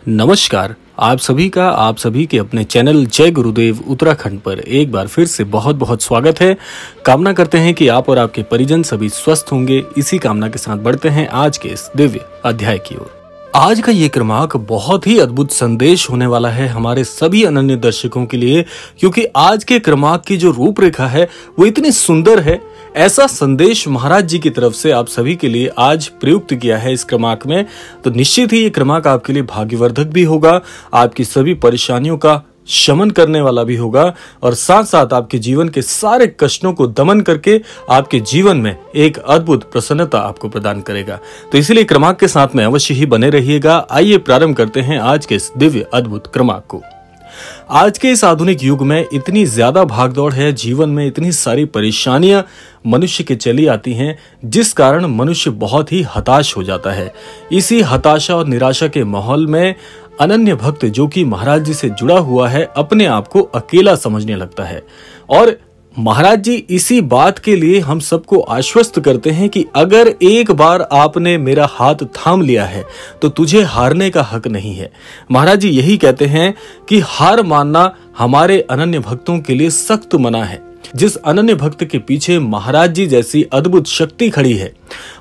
नमस्कार। आप सभी के अपने चैनल जय गुरुदेव उत्तराखंड पर एक बार फिर से बहुत बहुत स्वागत है। कामना करते हैं कि आप और आपके परिजन सभी स्वस्थ होंगे। इसी कामना के साथ बढ़ते हैं आज के इस दिव्य अध्याय की ओर। आज का ये क्रमांक बहुत ही अद्भुत संदेश होने वाला है हमारे सभी अनन्य दर्शकों के लिए, क्योंकि आज के क्रमांक की जो रूपरेखा है वो इतनी सुंदर है। ऐसा संदेश महाराज जी की तरफ से आप सभी के लिए आज प्रयुक्त किया है इस क्रमांक में, तो निश्चित ही ये क्रमांक आपके लिए भाग्यवर्धक भी होगा, आपकी सभी परेशानियों का शमन करने वाला भी होगा और साथ साथ आपके जीवन के सारे कष्टों को दमन करके आपके जीवन में एक अद्भुत प्रसन्नता आपको प्रदान करेगा। तो इसीलिए क्रमांक के साथ में अवश्य ही बने रहिएगा। आइए प्रारंभ करते हैं आज के इस दिव्य अद्भुत क्रमांक को। आज के इस आधुनिक युग में इतनी ज्यादा भागदौड़ है, जीवन में इतनी सारी परेशानियां मनुष्य के चली आती हैं, जिस कारण मनुष्य बहुत ही हताश हो जाता है। इसी हताशा और निराशा के माहौल में अनन्य भक्त जो कि महाराज जी से जुड़ा हुआ है अपने आप को अकेला समझने लगता है। और महाराज जी इसी बात के लिए हम सबको आश्वस्त करते हैं कि अगर एक बार आपने मेरा हाथ थाम लिया है तो तुझे हारने का हक नहीं है। महाराज जी यही कहते हैं कि हार मानना हमारे अनन्य भक्तों के लिए सख्त मना है। जिस अनन्य भक्त के पीछे महाराज जी जैसी अद्भुत शक्ति खड़ी है,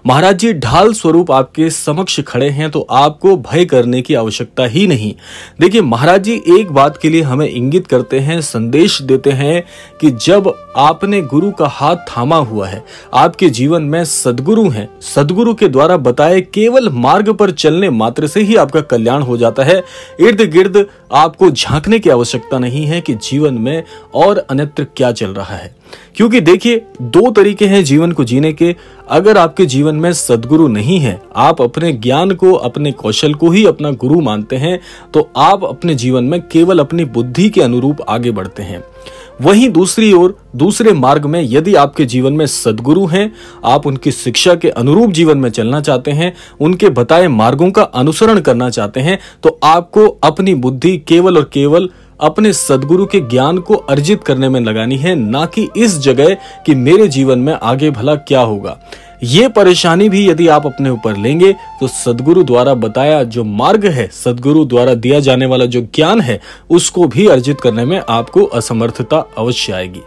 महाराज जी ढाल स्वरूप आपके समक्ष खड़े हैं, तो आपको भय करने की आवश्यकता ही नहीं। देखिए, महाराज जी एक बात के लिए हमें इंगित करते हैं, संदेश देते हैं कि जब आपने गुरु का हाथ थामा हुआ है, आपके जीवन में सदगुरु हैं, सदगुरु के द्वारा बताए केवल मार्ग पर चलने मात्र से ही आपका कल्याण हो जाता है। इर्द गिर्द आपको झांकने की आवश्यकता नहीं है कि जीवन में और अन्यत्र क्या चल रहा है, क्योंकि देखिए दो तरीके हैं जीवन को जीने के। अगर आपके जीवन में सद्गुरु नहीं है, आप अपने ज्ञान को, अपने कौशल को ही अपना गुरु मानते हैं, तो आप अपने जीवन में केवल अपनी बुद्धि के अनुरूप आगे बढ़ते हैं। वहीं दूसरी ओर, दूसरे मार्ग में यदि आपके जीवन में सद्गुरु हैं, आप उनकी शिक्षा के अनुरूप जीवन में चलना चाहते हैं, उनके बताए मार्गों का अनुसरण करना चाहते हैं, तो आपको अपनी बुद्धि केवल और केवल अपने सद्गुरु के ज्ञान को अर्जित करने में लगानी है, ना कि इस जगह कि मेरे जीवन में आगे भला क्या होगा। ये परेशानी भी यदि आप अपने ऊपर लेंगे तो सद्गुरु द्वारा बताया जो मार्ग है, सद्गुरु द्वारा दिया जाने वाला जो ज्ञान है, उसको भी अर्जित करने में आपको असमर्थता अवश्य आएगी।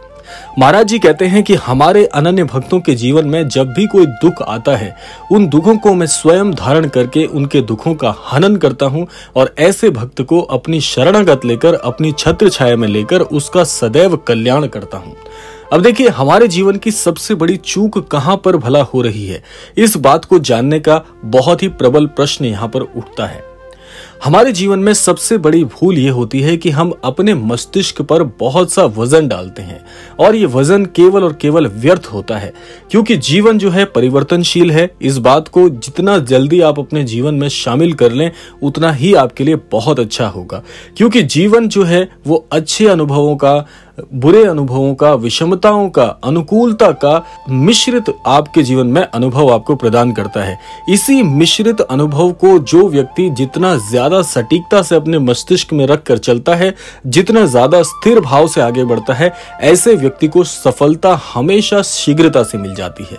महाराज जी कहते हैं कि हमारे अनन्य भक्तों के जीवन में जब भी कोई दुख आता है, उन दुखों को मैं स्वयं धारण करके उनके दुखों का हनन करता हूं और ऐसे भक्त को अपनी शरणागत लेकर, अपनी छत्र छाया में लेकर उसका सदैव कल्याण करता हूं। अब देखिए, हमारे जीवन की सबसे बड़ी चूक कहां पर भला हो रही है, इस बात को जानने का बहुत ही प्रबल प्रश्न यहां पर उठता है। हमारे जीवन में सबसे बड़ी भूल ये होती है कि हम अपने मस्तिष्क पर बहुत सा वजन डालते हैं और ये वजन केवल और केवल व्यर्थ होता है, क्योंकि जीवन जो है परिवर्तनशील है। इस बात को जितना जल्दी आप अपने जीवन में शामिल कर लें उतना ही आपके लिए बहुत अच्छा होगा, क्योंकि जीवन जो है वो अच्छे अनुभवों का, बुरे अनुभवों का, विषमताओं का, अनुकूलता का मिश्रित आपके जीवन में अनुभव आपको प्रदान करता है। इसी मिश्रित अनुभव को जो व्यक्ति जितना ज्यादा सटीकता से अपने मस्तिष्क में रख कर चलता है, जितना ज्यादा स्थिर भाव से आगे बढ़ता है, ऐसे व्यक्ति को सफलता हमेशा शीघ्रता से मिल जाती है।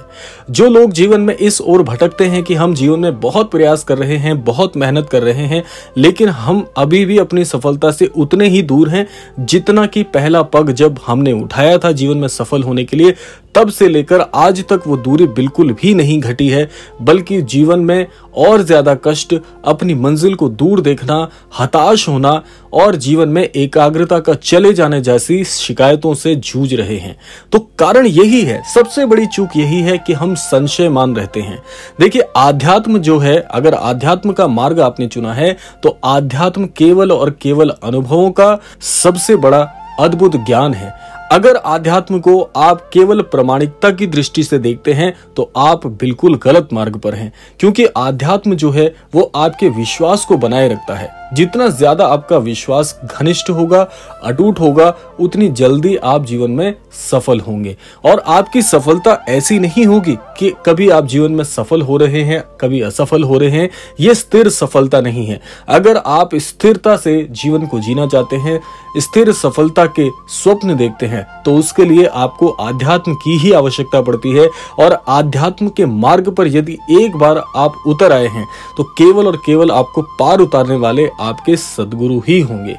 जो लोग जीवन में इस ओर भटकते हैं कि हम जीवन में बहुत प्रयास कर रहे हैं, बहुत मेहनत कर रहे हैं, लेकिन हम अभी भी अपनी सफलता से उतने ही दूर हैं जितना कि पहला पग जब हमने उठाया था जीवन में सफल होने के लिए, तब से लेकर आज तक वो दूरी बिल्कुल भी नहीं घटी है, बल्कि जीवन में और ज्यादा कष्ट, अपनी मंजिल को दूर देखना, हताश होना और जीवन में एकाग्रता का चले जाने जैसी शिकायतों से जूझ रहे हैं। तो कारण यही है, सबसे बड़ी चूक यही है कि हम संशयमान रहते हैं। देखिए, आध्यात्म जो है, अगर आध्यात्म का मार्ग आपने चुना है तो आध्यात्म केवल और केवल अनुभवों का सबसे बड़ा अद्भुत ज्ञान है। अगर आध्यात्म को आप केवल प्रामाणिकता की दृष्टि से देखते हैं तो आप बिल्कुल गलत मार्ग पर हैं, क्योंकि आध्यात्म जो है वो आपके विश्वास को बनाए रखता है। जितना ज्यादा आपका विश्वास घनिष्ठ होगा, अटूट होगा, उतनी जल्दी आप जीवन में सफल होंगे। और आपकी सफलता ऐसी नहीं होगी कि कभी आप जीवन में सफल हो रहे हैं, कभी असफल हो रहे हैं। ये स्थिर सफलता नहीं है। अगर आप स्थिरता से जीवन को जीना चाहते हैं, स्थिर सफलता के स्वप्न देखते हैं, तो उसके लिए आपको आध्यात्म की ही आवश्यकता पड़ती है। और आध्यात्म के मार्ग पर यदि एक बार आप उतर आए हैं तो केवल और केवल आपको पार उतारने वाले आपके सद्गुरु ही होंगे।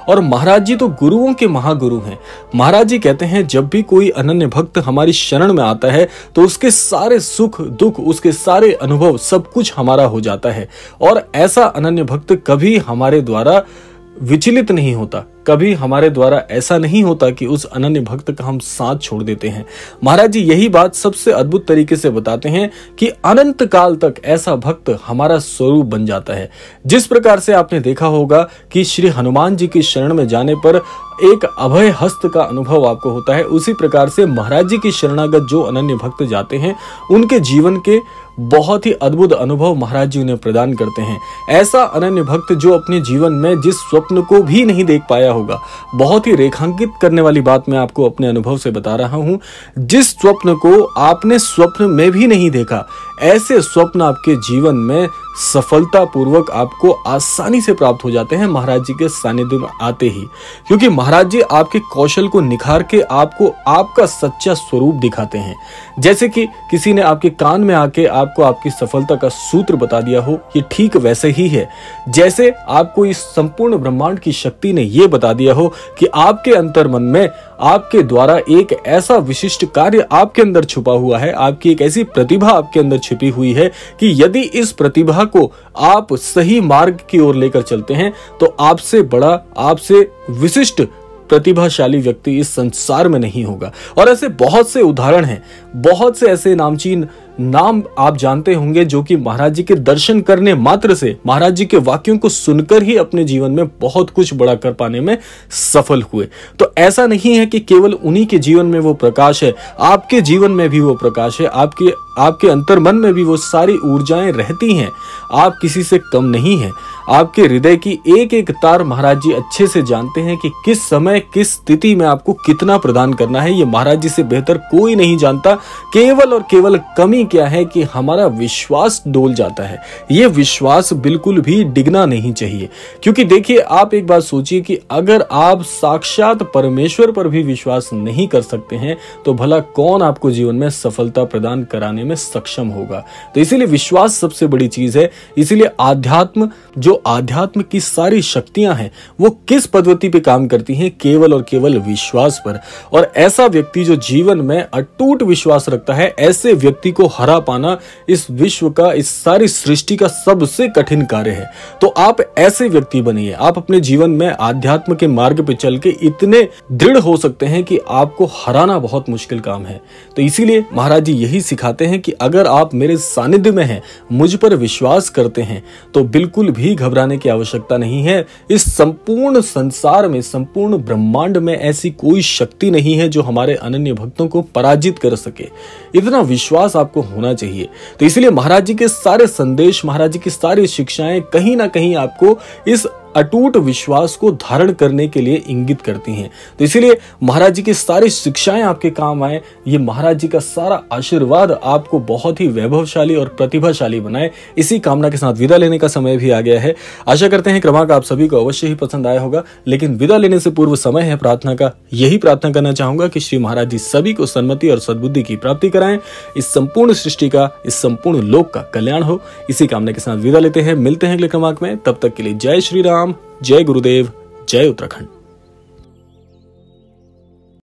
और महाराज जी तो गुरुओं के महागुरु हैं। महाराज जी कहते हैं जब भी कोई अनन्य भक्त हमारी शरण में आता है तो उसके सारे सुख दुख, उसके सारे अनुभव सब कुछ हमारा हो जाता है। और ऐसा अनन्य भक्त कभी हमारे द्वारा विचलित नहीं होता, कभी हमारे द्वारा ऐसा नहीं होता कि उस अनन्य भक्त का हम साथ छोड़ देते हैं। महाराज जी यही बात सबसे अद्भुत तरीके से बताते हैं कि अनंत काल तक ऐसा भक्त हमारा स्वरूप बन जाता है। जिस प्रकार से आपने देखा होगा कि श्री हनुमान जी की शरण में जाने पर एक अभय हस्त का अनुभव आपको होता है, उसी प्रकार से महाराज जी की शरणागत जो अनन्य भक्त जाते हैं उनके जीवन के बहुत ही अद्भुत अनुभव महाराज जी उन्हें प्रदान करते हैं। ऐसा अनन्य भक्त जो अपने जीवन में जिस स्वप्न को भी नहीं देख पाया होगा, बहुत ही रेखांकित करने वाली बात मैं आपको अपने अनुभव से बता रहा हूं, जिस स्वप्न को आपने स्वप्न में भी नहीं देखा, ऐसे स्वप्न आपके जीवन में सफलतापूर्वक आपको आसानी से प्राप्त हो जाते हैं महाराज जी के सानिध्य में आते ही। क्योंकि महाराज जी आपके कौशल को निखार के आपको आपका सच्चा स्वरूप दिखाते हैं। जैसे कि किसी ने आपके कान में आके आपको आपकी सफलता का सूत्र बता दिया हो, ये ठीक वैसे ही है जैसे आपको इस संपूर्ण ब्रह्मांड की शक्ति ने यह बता दिया हो कि आपके अंतर्मन में आपके द्वारा एक ऐसा विशिष्ट कार्य आपके अंदर छुपा हुआ है, आपकी एक ऐसी प्रतिभा आपके अंदर छिपी हुई है कि यदि इस प्रतिभा को आप सही मार्ग की ओर लेकर चलते हैं तो आपसे बड़ा, आपसे विशिष्ट प्रतिभाशाली व्यक्ति इस संसार में नहीं होगा। और ऐसे बहुत से उदाहरण हैं, बहुत से ऐसे नामचीन नाम आप जानते होंगे जो कि महाराज जी के दर्शन करने मात्र से, महाराज जी के वाक्यों को सुनकर ही अपने जीवन में बहुत कुछ बड़ा कर पाने में सफल हुए। तो ऐसा नहीं है कि केवल उन्हीं के जीवन में वो प्रकाश है, आपके जीवन में भी वो प्रकाश है, आपके अंतर्मन में भी वो सारी ऊर्जाएं रहती हैं। आप किसी से कम नहीं हैं। आपके हृदय की एक एक तार महाराज जी अच्छे से जानते हैं कि किस समय किस स्थिति में आपको कितना प्रदान करना है। ये महाराज जी से बेहतर कोई नहीं जानता। केवल और केवल कमी क्या है कि हमारा विश्वास डोल जाता है। ये विश्वास बिल्कुल भी डिगना नहीं चाहिए। क्योंकि देखिए, आप एक बात सोचिए कि अगर आप साक्षात परमेश्वर पर भी विश्वास नहीं कर सकते हैं तो भला कौन आपको जीवन में सफलता प्रदान कराने में सक्षम होगा। तो इसीलिए विश्वास सबसे बड़ी चीज है। इसीलिए आध्यात्म की सारी शक्तियां हैं वो किस पद्धति पे काम करती हैं? केवल और केवल विश्वास पर। और ऐसा व्यक्ति जो जीवन में अटूट विश्वास रखता है, ऐसे व्यक्ति को हरा पाना इस विश्व का, इस सारी सृष्टि का सबसे कठिन कार्य है। तो आप ऐसे व्यक्ति बनिए। आप अपने जीवन में आध्यात्म के मार्ग पे चल के इतने दृढ़ हो सकते हैं कि आपको हराना बहुत मुश्किल काम है। तो इसीलिए महाराज जी यही सिखाते हैं कि अगर आप मेरे सानिध्य में हैं, मुझ पर विश्वास करते हैं, तो बिल्कुल भी घबराने की आवश्यकता नहीं है। इस संपूर्ण संसार में, संपूर्ण ब्रह्मांड में ऐसी कोई शक्ति नहीं है जो हमारे अनन्य भक्तों को पराजित कर सके। इतना विश्वास आपको होना चाहिए। तो इसलिए महाराज जी के सारे संदेश, महाराज जी की सारी शिक्षाएं कहीं ना कहीं आपको इस अटूट विश्वास को धारण करने के लिए इंगित करती हैं। तो इसीलिए महाराज जी की सारी शिक्षाएं आपके काम आए, ये महाराज जी का सारा आशीर्वाद आपको बहुत ही वैभवशाली और प्रतिभाशाली बनाए। इसी कामना के साथ विदा लेने का समय भी आ गया है। आशा करते हैं क्रमांक आप सभी को अवश्य ही पसंद आया होगा। लेकिन विदा लेने से पूर्व समय है प्रार्थना का। यही प्रार्थना करना चाहूंगा कि श्री महाराज जी सभी को सन्मति और सद्बुद्धि की प्राप्ति कराएं, इस संपूर्ण सृष्टि का, इस संपूर्ण लोक का कल्याण हो। इसी कामना के साथ विदा लेते हैं। मिलते हैं अगले क्रमांक में। तब तक के लिए जय श्री राम, जय गुरुदेव, जय उत्तराखंड।